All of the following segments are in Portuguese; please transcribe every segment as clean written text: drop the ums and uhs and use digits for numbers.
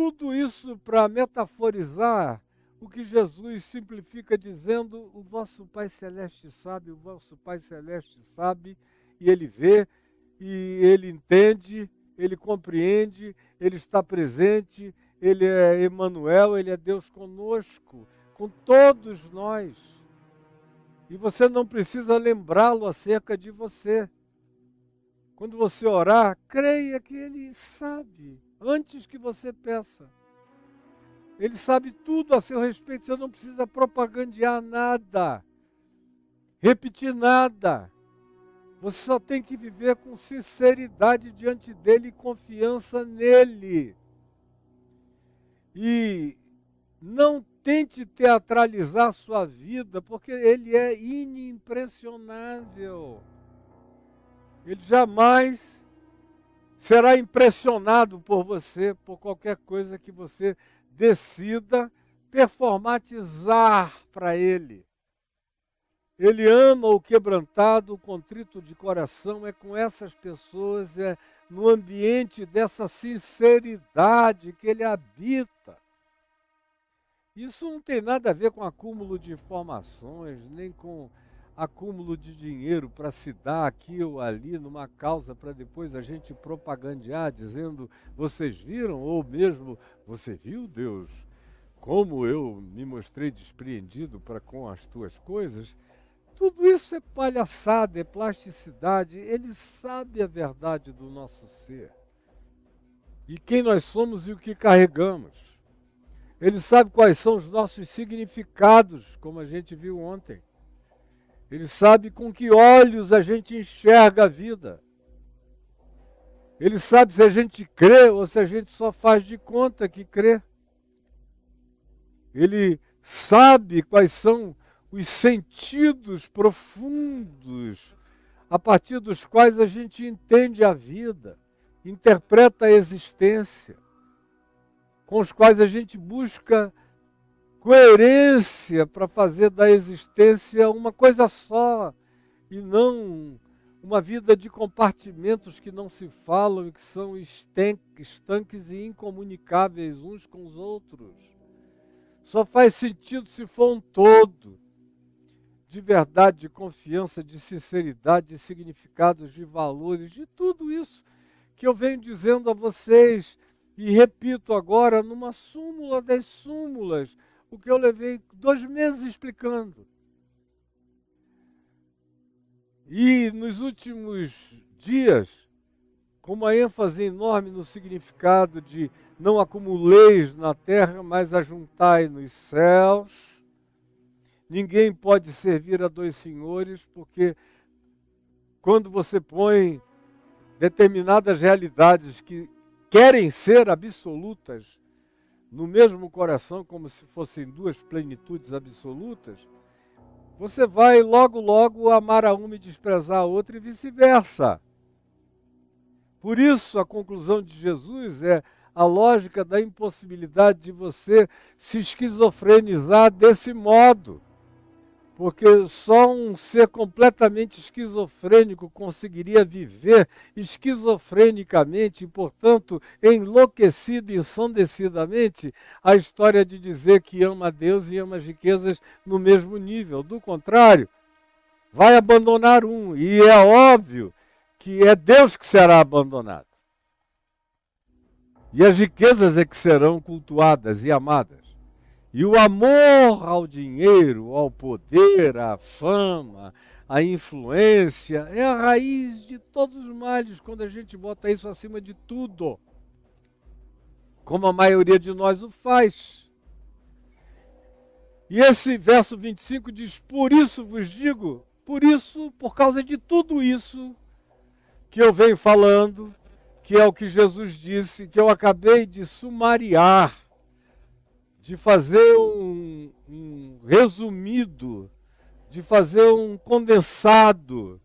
tudo isso para metaforizar o que Jesus simplifica dizendo: o vosso Pai Celeste sabe, o vosso Pai Celeste sabe, e Ele vê, e Ele entende, Ele compreende, Ele está presente, Ele é Emanuel, Ele é Deus conosco, com todos nós. E você não precisa lembrá-lo acerca de você. Quando você orar, creia que Ele sabe, antes que você peça. Ele sabe tudo a seu respeito, você não precisa propagandear nada, repetir nada. Você só tem que viver com sinceridade diante dele e confiança nele. E não tente teatralizar a sua vida, porque ele é inimpressionável. Ele jamais será impressionado por você, por qualquer coisa que você decida performatizar para ele. Ele ama o quebrantado, o contrito de coração. É com essas pessoas, é no ambiente dessa sinceridade que ele habita. Isso não tem nada a ver com acúmulo de informações, nem com acúmulo de dinheiro para se dar aqui ou ali numa causa para depois a gente propagandear dizendo: vocês viram? Ou mesmo: você viu, Deus, como eu me mostrei despreendido para com as tuas coisas? Tudo isso é palhaçada, é plasticidade. Ele sabe a verdade do nosso ser e quem nós somos e o que carregamos. Ele sabe quais são os nossos significados, como a gente viu ontem. Ele sabe com que olhos a gente enxerga a vida. Ele sabe se a gente crê ou se a gente só faz de conta que crê. Ele sabe quais são os sentidos profundos a partir dos quais a gente entende a vida, interpreta a existência, com os quais a gente busca coerência para fazer da existência uma coisa só e não uma vida de compartimentos que não se falam e que são estanques e incomunicáveis uns com os outros. Só faz sentido se for um todo, de verdade, de confiança, de sinceridade, de significados, de valores, de tudo isso que eu venho dizendo a vocês e repito agora numa súmula das súmulas, o que eu levei 2 meses explicando. E nos últimos dias, com uma ênfase enorme no significado de não acumuleis na terra, mas ajuntai nos céus. Ninguém pode servir a 2 senhores, porque quando você põe determinadas realidades que querem ser absolutas no mesmo coração, como se fossem 2 plenitudes absolutas, você vai logo, logo amar a uma e desprezar a outra e vice-versa. Por isso, a conclusão de Jesus é a lógica da impossibilidade de você se esquizofrenizar desse modo. Porque só um ser completamente esquizofrênico conseguiria viver esquizofrenicamente e, portanto, enlouquecido, ensandecidamente, a história de dizer que ama a Deus e ama as riquezas no mesmo nível. Do contrário, vai abandonar um, e é óbvio que é Deus que será abandonado. E as riquezas é que serão cultuadas e amadas. E o amor ao dinheiro, ao poder, à fama, à influência, é a raiz de todos os males quando a gente bota isso acima de tudo. Como a maioria de nós o faz. E esse verso 25 diz: por isso vos digo, por isso, por causa de tudo isso que eu venho falando, que é o que Jesus disse, que eu acabei de sumariar, de fazer um resumido, de fazer um condensado,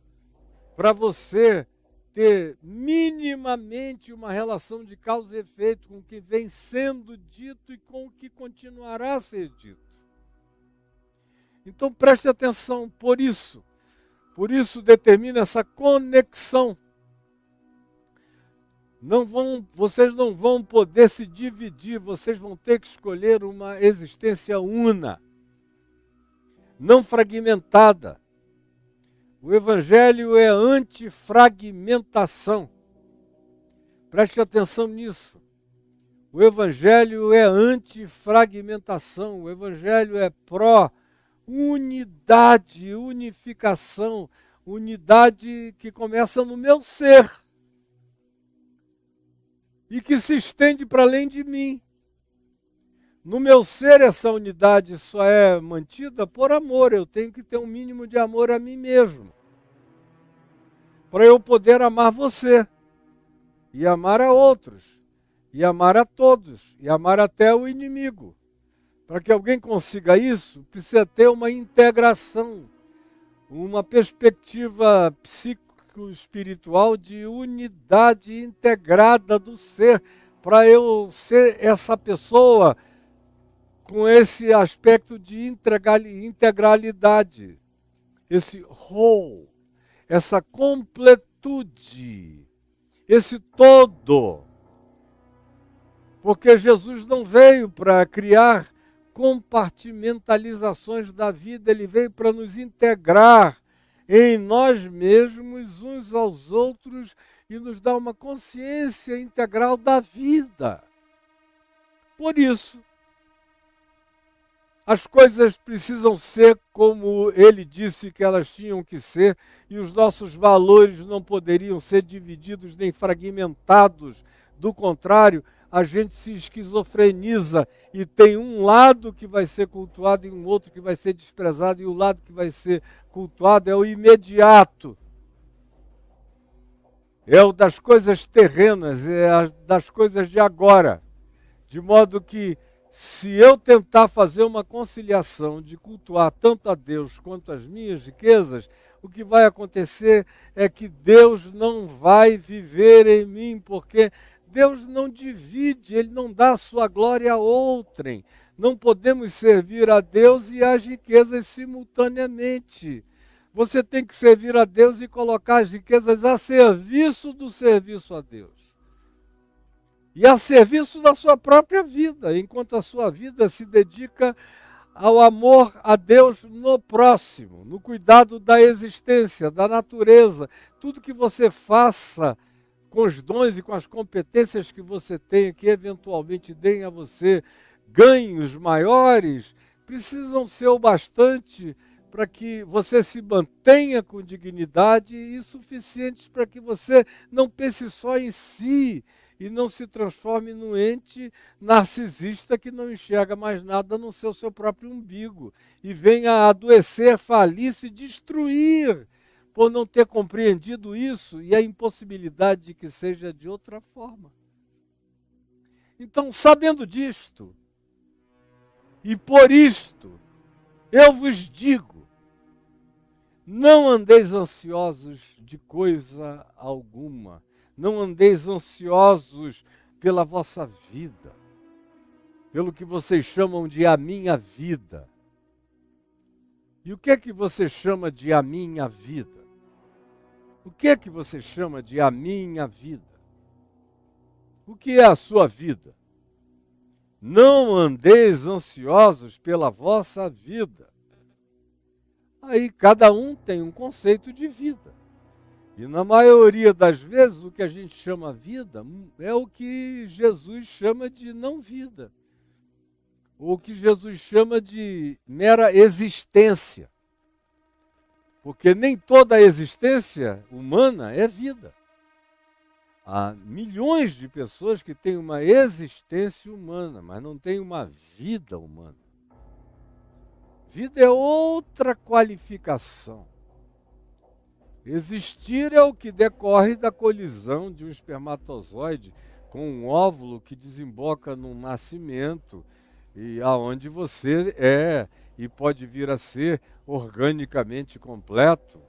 para você ter minimamente uma relação de causa e efeito com o que vem sendo dito e com o que continuará a ser dito. Então preste atenção, por isso determina essa conexão. Vocês não vão poder se dividir, vocês vão ter que escolher uma existência una, não fragmentada. O Evangelho é antifragmentação. Preste atenção nisso. O Evangelho é antifragmentação. O Evangelho é pró-unidade, unificação. Unidade que começa no meu ser e que se estende para além de mim. No meu ser, essa unidade só é mantida por amor. Eu tenho que ter um mínimo de amor a mim mesmo, para eu poder amar você, e amar a outros, e amar a todos, e amar até o inimigo. Para que alguém consiga isso, precisa ter uma integração, uma perspectiva psicoespiritual de unidade integrada do ser, para eu ser essa pessoa com esse aspecto de integralidade, esse whole, essa completude, esse todo. Porque Jesus não veio para criar compartimentalizações da vida, ele veio para nos integrar em nós mesmos, uns aos outros, e nos dar uma consciência integral da vida. Por isso, as coisas precisam ser como ele disse que elas tinham que ser, e os nossos valores não poderiam ser divididos nem fragmentados. Do contrário, a gente se esquizofreniza e tem um lado que vai ser cultuado e um outro que vai ser desprezado, e o lado que vai ser cultuado é o imediato. É o das coisas terrenas, é das coisas de agora. De modo que, se eu tentar fazer uma conciliação de cultuar tanto a Deus quanto as minhas riquezas, o que vai acontecer é que Deus não vai viver em mim, porque Deus não divide, Ele não dá a sua glória a outrem. Não podemos servir a Deus e as riquezas simultaneamente. Você tem que servir a Deus e colocar as riquezas a serviço do serviço a Deus. E a serviço da sua própria vida, enquanto a sua vida se dedica ao amor a Deus no próximo, no cuidado da existência, da natureza. Tudo que você faça com os dons e com as competências que você tem, que eventualmente deem a você ganhos maiores, precisam ser o bastante para que você se mantenha com dignidade e suficientes para que você não pense só em si, e não se transforme num ente narcisista que não enxerga mais nada no seu próprio umbigo e venha a adoecer, falir, se destruir por não ter compreendido isso e a impossibilidade de que seja de outra forma. Então, sabendo disto, e por isto, eu vos digo, não andeis ansiosos de coisa alguma. Não andeis ansiosos pela vossa vida, pelo que vocês chamam de a minha vida. E o que é que você chama de a minha vida? O que é que você chama de a minha vida? O que é a sua vida? Não andeis ansiosos pela vossa vida. Aí cada um tem um conceito de vida. E na maioria das vezes o que a gente chama vida é o que Jesus chama de não vida. Ou o que Jesus chama de mera existência. Porque nem toda a existência humana é vida. Há milhões de pessoas que têm uma existência humana, mas não têm uma vida humana. Vida é outra qualificação. Existir é o que decorre da colisão de um espermatozoide com um óvulo que desemboca num nascimento, e aonde você é e pode vir a ser organicamente completo,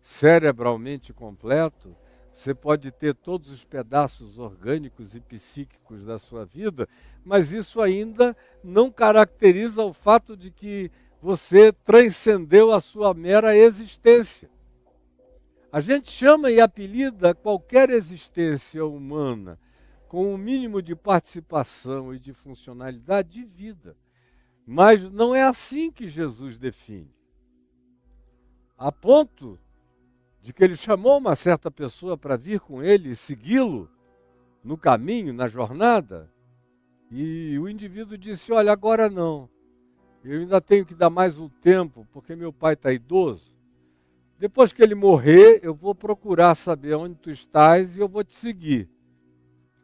cerebralmente completo. Você pode ter todos os pedaços orgânicos e psíquicos da sua vida, mas isso ainda não caracteriza o fato de que você transcendeu a sua mera existência. A gente chama e apelida qualquer existência humana com um mínimo de participação e de funcionalidade de vida. Mas não é assim que Jesus define. A ponto de que ele chamou uma certa pessoa para vir com ele e segui-lo no caminho, na jornada, e o indivíduo disse: olha, agora não, eu ainda tenho que dar mais um tempo, porque meu pai está idoso. Depois que ele morrer, eu vou procurar saber onde tu estás e eu vou te seguir.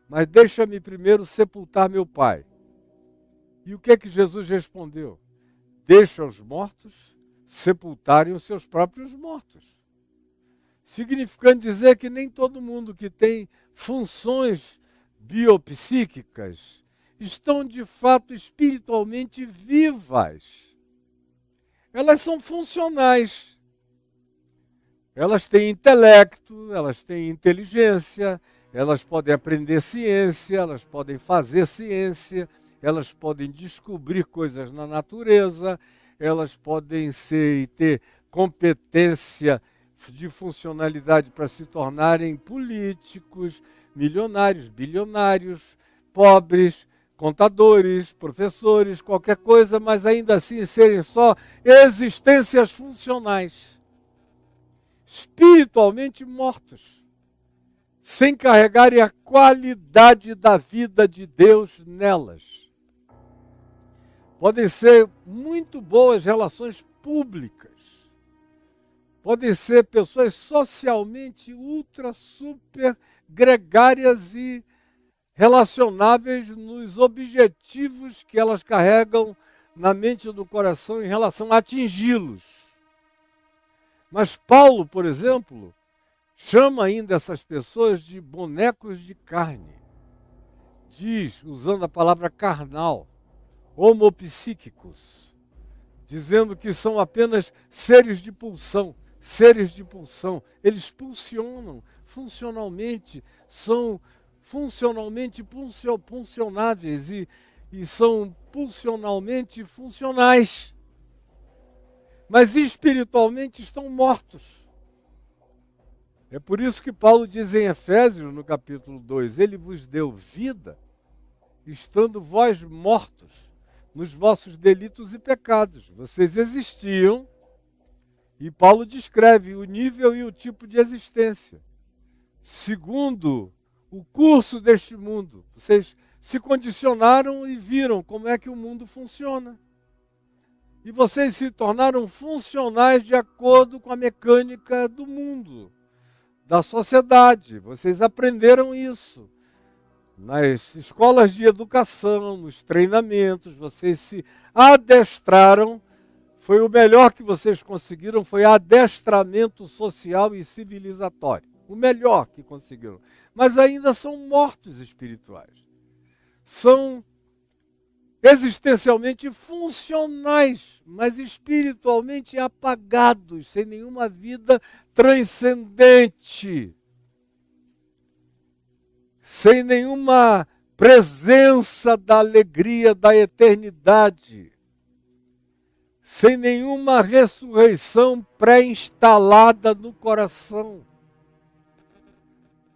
Mas deixa-me primeiro sepultar meu pai. E o que é que Jesus respondeu? Deixa os mortos sepultarem os seus próprios mortos. Significando dizer que nem todo mundo que tem funções biopsíquicas estão de fato espiritualmente vivas. Elas são funcionais. Elas têm intelecto, elas têm inteligência, elas podem aprender ciência, elas podem fazer ciência, elas podem descobrir coisas na natureza, elas podem ser e ter competência de funcionalidade para se tornarem políticos, milionários, bilionários, pobres, contadores, professores, qualquer coisa, mas ainda assim serem só existências funcionais, espiritualmente mortos, sem carregarem a qualidade da vida de Deus nelas. Podem ser muito boas relações públicas, podem ser pessoas socialmente ultra, super gregárias e relacionáveis nos objetivos que elas carregam na mente e no coração em relação a atingi-los. Mas Paulo, por exemplo, chama ainda essas pessoas de bonecos de carne. Diz, usando a palavra carnal, homopsíquicos, dizendo que são apenas seres de pulsão. Eles pulsionam funcionalmente, são funcionalmente pulsionáveis e são pulsionalmente funcionais. Mas espiritualmente estão mortos. É por isso que Paulo diz em Efésios, no capítulo 2, ele vos deu vida, estando vós mortos nos vossos delitos e pecados. Vocês existiam, e Paulo descreve o nível e o tipo de existência. Segundo o curso deste mundo, vocês se condicionaram e viram como é que o mundo funciona. E vocês se tornaram funcionais de acordo com a mecânica do mundo, da sociedade. Vocês aprenderam isso nas escolas de educação, nos treinamentos, vocês se adestraram. Foi o melhor que vocês conseguiram, foi adestramento social e civilizatório. O melhor que conseguiram. Mas ainda são mortos espirituais. São existencialmente funcionais, mas espiritualmente apagados, sem nenhuma vida transcendente, sem nenhuma presença da alegria da eternidade, sem nenhuma ressurreição pré-instalada no coração,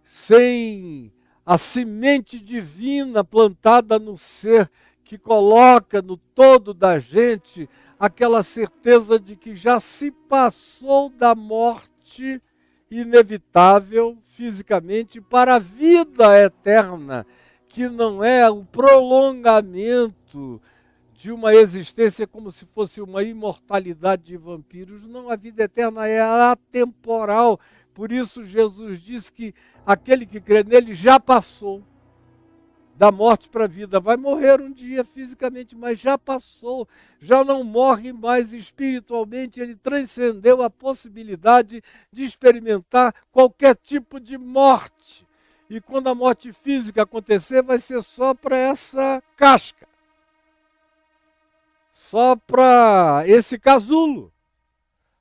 sem a semente divina plantada no ser, que coloca no todo da gente aquela certeza de que já se passou da morte inevitável fisicamente para a vida eterna, que não é o prolongamento de uma existência como se fosse uma imortalidade de vampiros. Não, a vida eterna é atemporal. Por isso Jesus diz que aquele que crê nele já passou da morte para a vida. Vai morrer um dia fisicamente, mas já passou, já não morre mais espiritualmente. Ele transcendeu a possibilidade de experimentar qualquer tipo de morte. E quando a morte física acontecer, vai ser só para essa casca, só para esse casulo,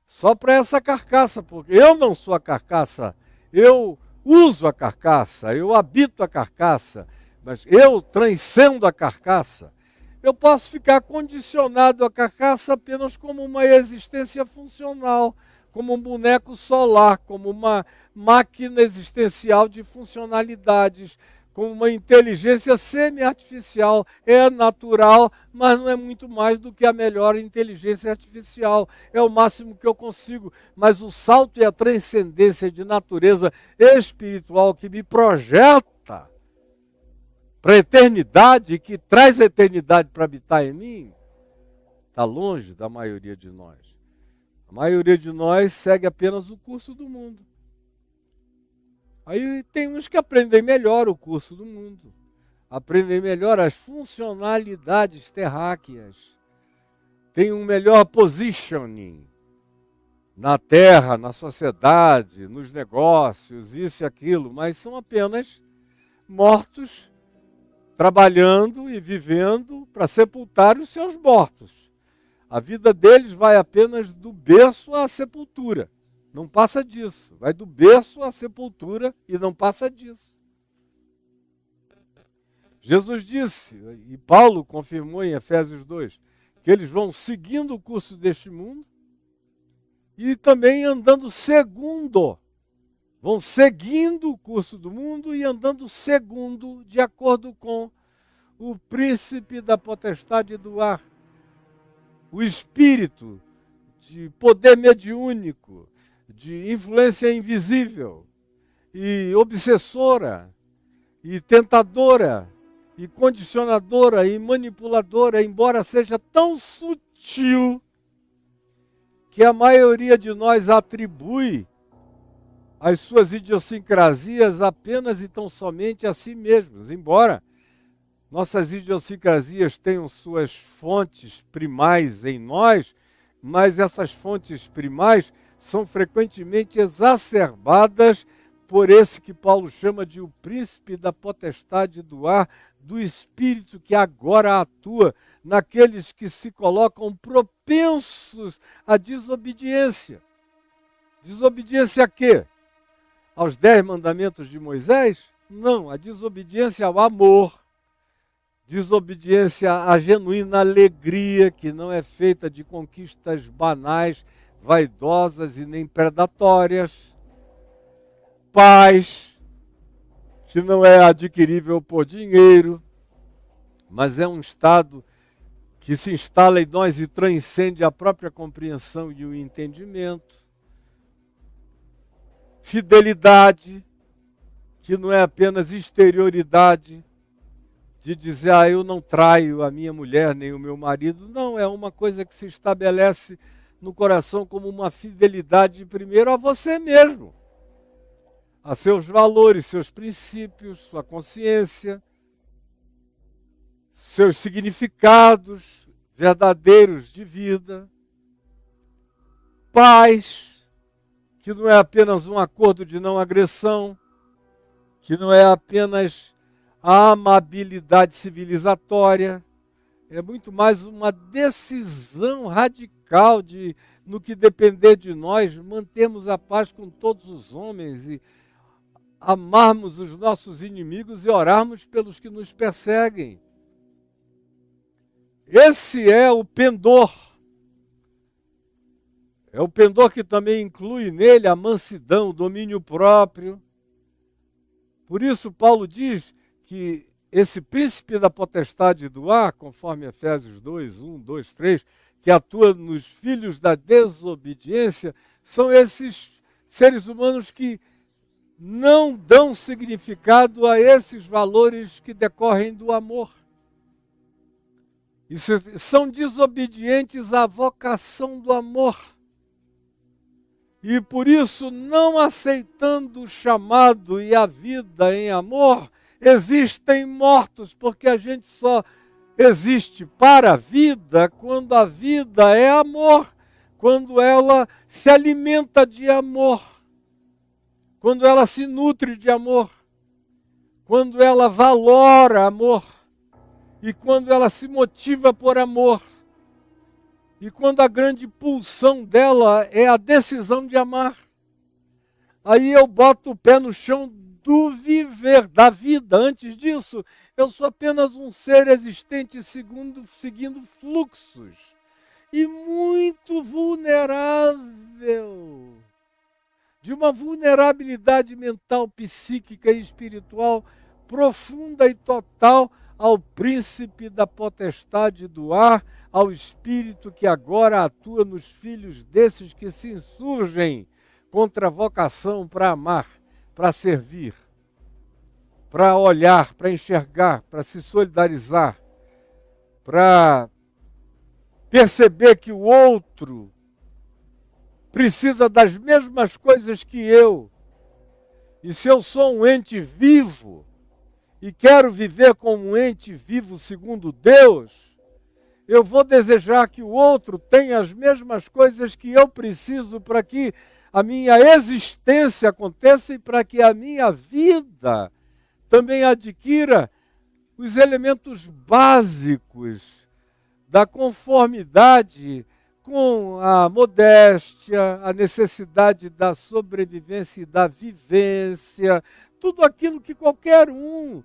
só para essa carcaça, porque eu não sou a carcaça, eu uso a carcaça, eu habito a carcaça, mas eu transcendo a carcaça. Eu posso ficar condicionado à carcaça apenas como uma existência funcional, como um boneco solar, como uma máquina existencial de funcionalidades, como uma inteligência semi-artificial. É natural, mas não é muito mais do que a melhor inteligência artificial. É o máximo que eu consigo. Mas o salto e a transcendência de natureza espiritual que me projeta para a eternidade, que traz a eternidade para habitar em mim, está longe da maioria de nós. A maioria de nós segue apenas o curso do mundo. Aí tem uns que aprendem melhor o curso do mundo. Aprendem melhor as funcionalidades terráqueas. Tem um melhor positioning na terra, na sociedade, nos negócios, isso e aquilo. Mas são apenas mortos, trabalhando e vivendo para sepultar os seus mortos. A vida deles vai apenas do berço à sepultura. Não passa disso. Vai do berço à sepultura e não passa disso. Jesus disse, e Paulo confirmou em Efésios 2, que eles vão seguindo o curso deste mundo e também andando segundo. Vão seguindo o curso do mundo e andando segundo, de acordo com o príncipe da potestade do ar. O espírito de poder mediúnico, de influência invisível e obsessora e tentadora e condicionadora e manipuladora, embora seja tão sutil que a maioria de nós atribui as suas idiosincrasias apenas e tão somente a si mesmos, embora nossas idiosincrasias tenham suas fontes primais em nós, mas essas fontes primais são frequentemente exacerbadas por esse que Paulo chama de o príncipe da potestade do ar, do espírito que agora atua naqueles que se colocam propensos à desobediência. Desobediência a quê? Aos 10 mandamentos de Moisés? Não, a desobediência ao amor. Desobediência à genuína alegria, que não é feita de conquistas banais, vaidosas e nem predatórias. Paz, que não é adquirível por dinheiro, mas é um estado que se instala em nós e transcende a própria compreensão e o entendimento. Fidelidade, que não é apenas exterioridade, de dizer, eu não traio a minha mulher nem o meu marido. Não, é uma coisa que se estabelece no coração como uma fidelidade primeiro a você mesmo, a seus valores, seus princípios, sua consciência, seus significados verdadeiros de vida. Paz, que não é apenas um acordo de não agressão, que não é apenas a amabilidade civilizatória, é muito mais uma decisão radical de, no que depender de nós, mantermos a paz com todos os homens e amarmos os nossos inimigos e orarmos pelos que nos perseguem. Esse é o pendor. É o pendor que também inclui nele a mansidão, o domínio próprio. Por isso Paulo diz que esse príncipe da potestade do ar, conforme Efésios 2, 1, 2, 3, que atua nos filhos da desobediência, são esses seres humanos que não dão significado a esses valores que decorrem do amor. E são desobedientes à vocação do amor. E por isso, não aceitando o chamado e a vida em amor, existem mortos, porque a gente só existe para a vida quando a vida é amor, quando ela se alimenta de amor, quando ela se nutre de amor, quando ela valora amor, e quando ela se motiva por amor, e quando a grande pulsão dela é a decisão de amar. Aí eu boto o pé no chão do viver, da vida. Antes disso, eu sou apenas um ser existente seguindo fluxos. e muito vulnerável, de uma vulnerabilidade mental, psíquica e espiritual profunda e total ao príncipe da potestade do ar, ao espírito que agora atua nos filhos desses que se insurgem contra a vocação para amar, para servir, para olhar, para enxergar, para se solidarizar, para perceber que o outro precisa das mesmas coisas que eu. E se eu sou um ente vivo e quero viver como um ente vivo segundo Deus, eu vou desejar que o outro tenha as mesmas coisas que eu preciso para que a minha existência aconteça e para que a minha vida também adquira os elementos básicos da conformidade com a modéstia, a necessidade da sobrevivência e da vivência, tudo aquilo que qualquer um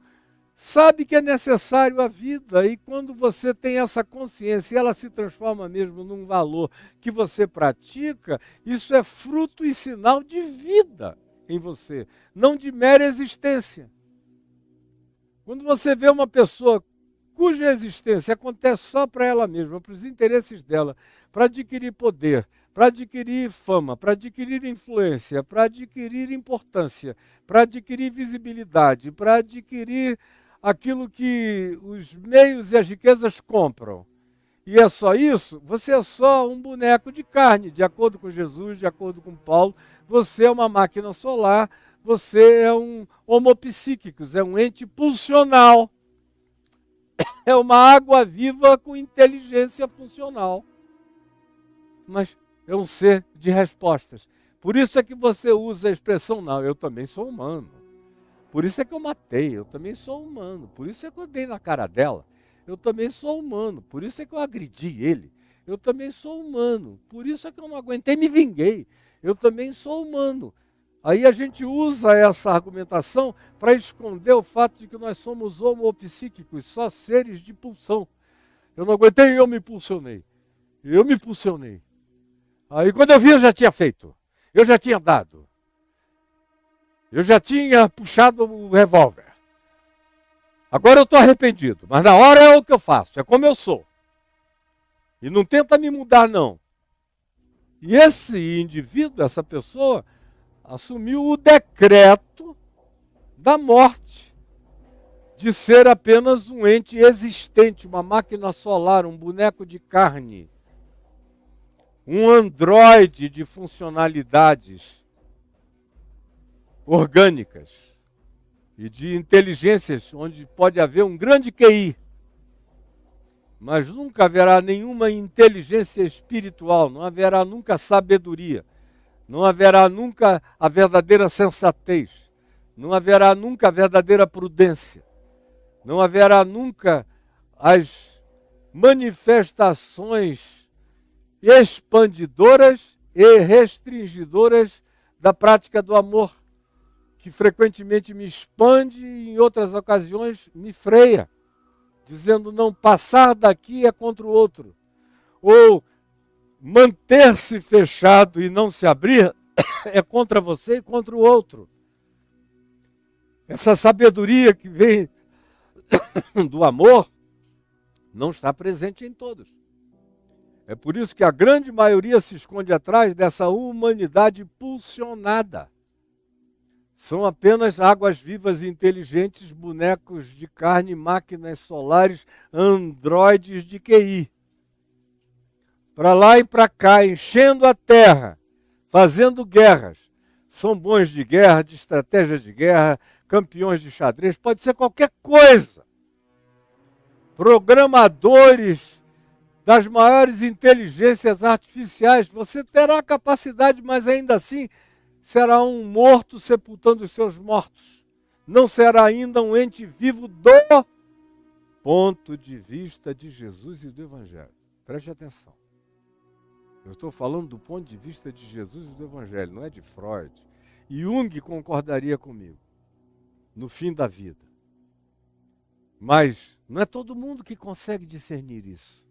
sabe que é necessário à vida. E quando você tem essa consciência e ela se transforma mesmo num valor que você pratica, isso é fruto e sinal de vida em você, não de mera existência. Quando você vê uma pessoa cuja existência acontece só para ela mesma, para os interesses dela, para adquirir poder, para adquirir fama, para adquirir influência, para adquirir importância, para adquirir visibilidade, para adquirir aquilo que os meios e as riquezas compram. E é só isso? Você é só um boneco de carne, de acordo com Jesus, de acordo com Paulo. Você é uma máquina solar, você é um homo psíquicos, é um ente pulsional. É uma água viva com inteligência funcional. Mas é um ser de respostas. Por isso é que você usa a expressão, não, eu também sou humano. Por isso é que eu matei, eu também sou humano. Por isso é que eu dei na cara dela. Eu também sou humano. Por isso é que eu agredi ele. Eu também sou humano. Por isso é que eu não aguentei e me vinguei. Eu também sou humano. Aí a gente usa essa argumentação para esconder o fato de que nós somos homopsíquicos, só seres de pulsão. Eu não aguentei e eu me impulsionei. Eu me impulsionei. Aí quando eu vi, eu já tinha feito. Eu já tinha dado. Eu já tinha puxado o revólver. Agora eu estou arrependido, mas na hora é o que eu faço, é como eu sou. E não tenta me mudar, não. E esse indivíduo, essa pessoa, assumiu o decreto da morte, de ser apenas um ente existente, uma máquina solar, um boneco de carne, um androide de funcionalidades orgânicas e de inteligências, onde pode haver um grande QI, mas nunca haverá nenhuma inteligência espiritual, não haverá nunca sabedoria, não haverá nunca a verdadeira sensatez, não haverá nunca a verdadeira prudência, não haverá nunca as manifestações expandidoras e restringidoras da prática do amor, que frequentemente me expande e em outras ocasiões me freia, dizendo não, passar daqui é contra o outro, ou manter-se fechado e não se abrir é contra você e contra o outro. Essa sabedoria que vem do amor não está presente em todos. É por isso que a grande maioria se esconde atrás dessa humanidade pulsionada. São apenas águas vivas e inteligentes, bonecos de carne, máquinas solares, androides de QI. Para lá e para cá, enchendo a terra, fazendo guerras. São bons de guerra, de estratégias de guerra, campeões de xadrez, pode ser qualquer coisa. Programadores das maiores inteligências artificiais. Você terá a capacidade, mas ainda assim será um morto sepultando os seus mortos. Não será ainda um ente vivo do ponto de vista de Jesus e do Evangelho. Preste atenção. Eu estou falando do ponto de vista de Jesus e do Evangelho, não é de Freud. Jung concordaria comigo no fim da vida. Mas não é todo mundo que consegue discernir isso.